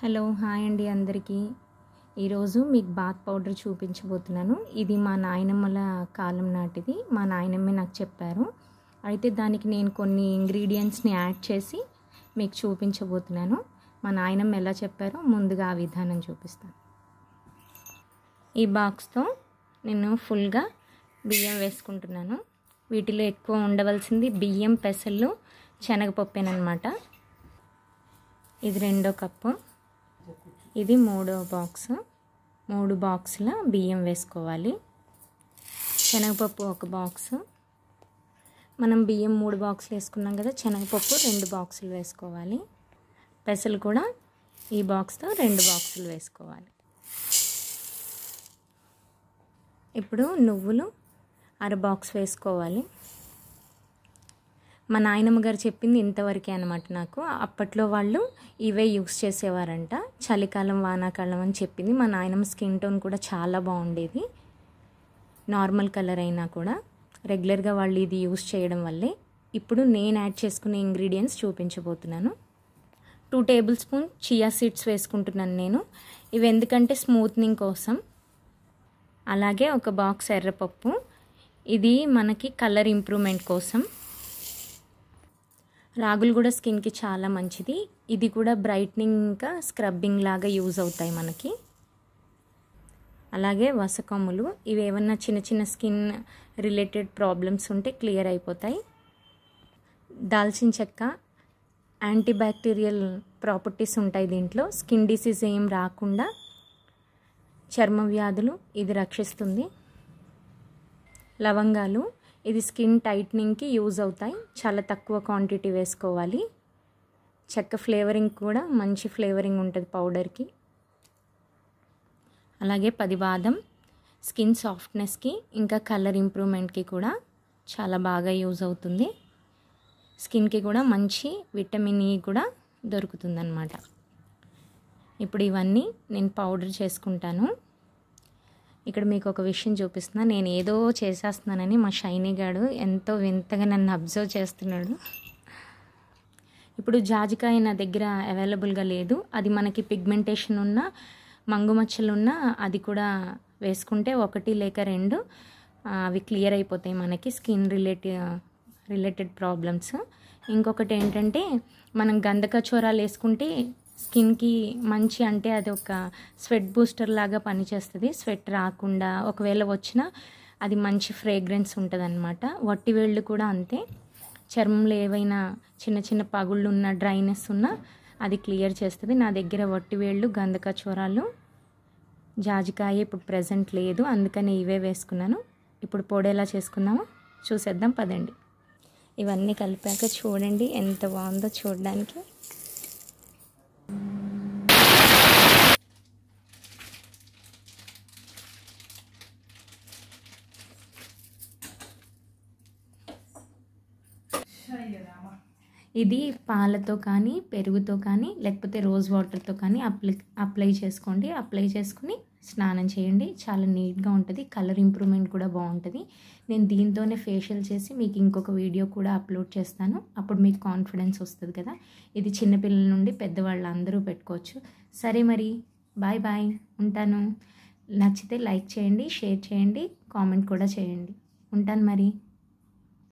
Hello hi అండి అందరికీ. ఈరోజు మీకు బాత్ పౌడర్ చూపించబోతున్నాను. ఇది మా నాయనమ్మల కాలం నాటిది. మా నాయనమ్మే నాకు చెప్పారు. అయితే దానికి నేను కొన్ని ఇంగ్రీడియంట్స్ని యాడ్ చేసి మీకు చూపించబోతున్నాను. మా నాయనమ్మ ఎలా చెప్పారో ముందుగా ఆ విధానం చూపిస్తాను. ఈ బాక్స్తో నేను ఫుల్గా బియ్యం వేసుకుంటున్నాను. వీటిలో ఎక్కువ ఉండవలసింది బియ్యం, పెసళ్ళు, శనగపప్పేనమాట. ఇది 2 కప్పు. ఇది 3వ బాక్స్. 3 బాక్సుల బియ్యం వేసుకోవాలి. శనగపప్పు 1 బాక్సు. మనం బియ్యం 3 బాక్సులు వేసుకున్నాం కదా, శనగపప్పు 2 బాక్సులు వేసుకోవాలి. పెసలు కూడా ఈ బాక్స్తో 2 బాక్సులు వేసుకోవాలి. ఇప్పుడు నువ్వులు 1/2 బాక్స్ వేసుకోవాలి. మా నాయనమ్మ గారు చెప్పింది ఇంతవరకే అనమాట. నాకు అప్పట్లో వాళ్ళు ఇవే యూస్ చేసేవారంట. చలికాలం, వానాకాలం అని చెప్పింది. మా నాయనమ్మ స్కిన్ టోన్ కూడా చాలా బాగుండేది. నార్మల్ కలర్ అయినా కూడా రెగ్యులర్గా వాళ్ళు ఇది యూస్ చేయడం వల్లే. ఇప్పుడు నేను యాడ్ చేసుకునే ఇంగ్రీడియంట్స్ చూపించబోతున్నాను. 2 టేబుల్ స్పూన్ చియా సీడ్స్ వేసుకుంటున్నాను నేను. ఇవి ఎందుకంటే స్మూత్నింగ్ కోసం. అలాగే 1 బాక్స్ ఎర్రపప్పు. ఇది మనకి కలర్ ఇంప్రూవ్మెంట్ కోసం. రాగులు కూడా స్కిన్కి చాలా మంచిది. ఇది కూడా బ్రైట్నింగ్ ఇంకా స్క్రబ్బింగ్ లాగా యూజ్ అవుతాయి మనకి. అలాగే వసకొమ్ములు. ఇవి ఏమన్నా చిన్న చిన్న స్కిన్ రిలేటెడ్ ప్రాబ్లమ్స్ ఉంటే క్లియర్ అయిపోతాయి. దాల్చిన చెక్క, యాంటీ బ్యాక్టీరియల్ ప్రాపర్టీస్ ఉంటాయి దీంట్లో. స్కిన్ డిసీజ్ ఏం రాకుండా చర్మ వ్యాధులు ఇది రక్షిస్తుంది. లవంగాలు, ఇది స్కిన్ టైట్నింగ్కి యూజ్ అవుతాయి. చాలా తక్కువ క్వాంటిటీ వేసుకోవాలి. చెక్క ఫ్లేవరింగ్ కూడా మంచి ఫ్లేవరింగ్ ఉంటుంది పౌడర్కి. అలాగే 10 బాదం, స్కిన్ సాఫ్ట్నెస్కి ఇంకా కలర్ ఇంప్రూవ్మెంట్కి కూడా చాలా బాగా యూజ్ అవుతుంది. స్కిన్కి కూడా మంచి విటమిన్ ఈ కూడా దొరుకుతుందన్నమాట. ఇప్పుడు ఇవన్నీ నేను పౌడర్ చేసుకుంటాను. ఇక్కడ మీకు ఒక విషయం చూపిస్తున్నా. నేను ఏదో చేసేస్తున్నానని మా షైనీ గాడు ఎంతో వింతగా నన్ను అబ్జర్వ్ చేస్తున్నాడు. ఇప్పుడు జాజికాయ నా దగ్గర అవైలబుల్గా లేదు. అది మనకి పిగ్మెంటేషన్ ఉన్న, మంగుమచ్చలు ఉన్న అది కూడా వేసుకుంటే 1 లేక 2 అవి క్లియర్ అయిపోతాయి మనకి స్కిన్ రిలేటెడ్ ప్రాబ్లమ్స్. ఇంకొకటి ఏంటంటే, మనం గంధకచోరాలు వేసుకుంటే స్కిన్కి మంచి, అంటే అది ఒక స్వెట్ బూస్టర్ లాగా పనిచేస్తుంది. స్వెట్ రాకుండా, ఒకవేళ వచ్చినా అది మంచి ఫ్రేగ్రెన్స్ ఉంటుంది అనమాట. వట్టి వేళ్ళు కూడా అంతే. చర్మంలో ఏవైనా చిన్న చిన్న పగుళ్ళు ఉన్న, డ్రైనెస్ ఉన్నా అది క్లియర్ చేస్తుంది. నా దగ్గర వట్టి వేళ్ళు, గంధకచోరాలు, జాజికాయ ఇప్పుడు ప్రెజెంట్ లేదు, అందుకని ఇవే వేసుకున్నాను. ఇప్పుడు పొడి ఎలా చేసుకున్నామో చూసేద్దాం పదండి. ఇవన్నీ కలిపాక చూడండి ఎంత బాగుందో చూడడానికి. ఇది పాలతో కానీ, పెరుగుతో కానీ, లేకపోతే రోజ్ వాటర్తో కానీ అప్లై చేసుకోండి. అప్లై చేసుకుని స్నానం చేయండి. చాలా నీట్గా ఉంటుంది. కలర్ ఇంప్రూవ్మెంట్ కూడా బాగుంటుంది. నేను దీంతోనే ఫేషియల్ చేసి మీకు ఇంకొక వీడియో కూడా అప్లోడ్ చేస్తాను. అప్పుడు మీకు కాన్ఫిడెన్స్ వస్తుంది కదా. ఇది చిన్నపిల్లల నుండి పెద్దవాళ్ళు అందరూ పెట్టుకోవచ్చు. సరే మరి, బాయ్ బాయ్, ఉంటాను. నచ్చితే లైక్ చేయండి, షేర్ చేయండి, కామెంట్ కూడా చేయండి. ఉంటాను మరి.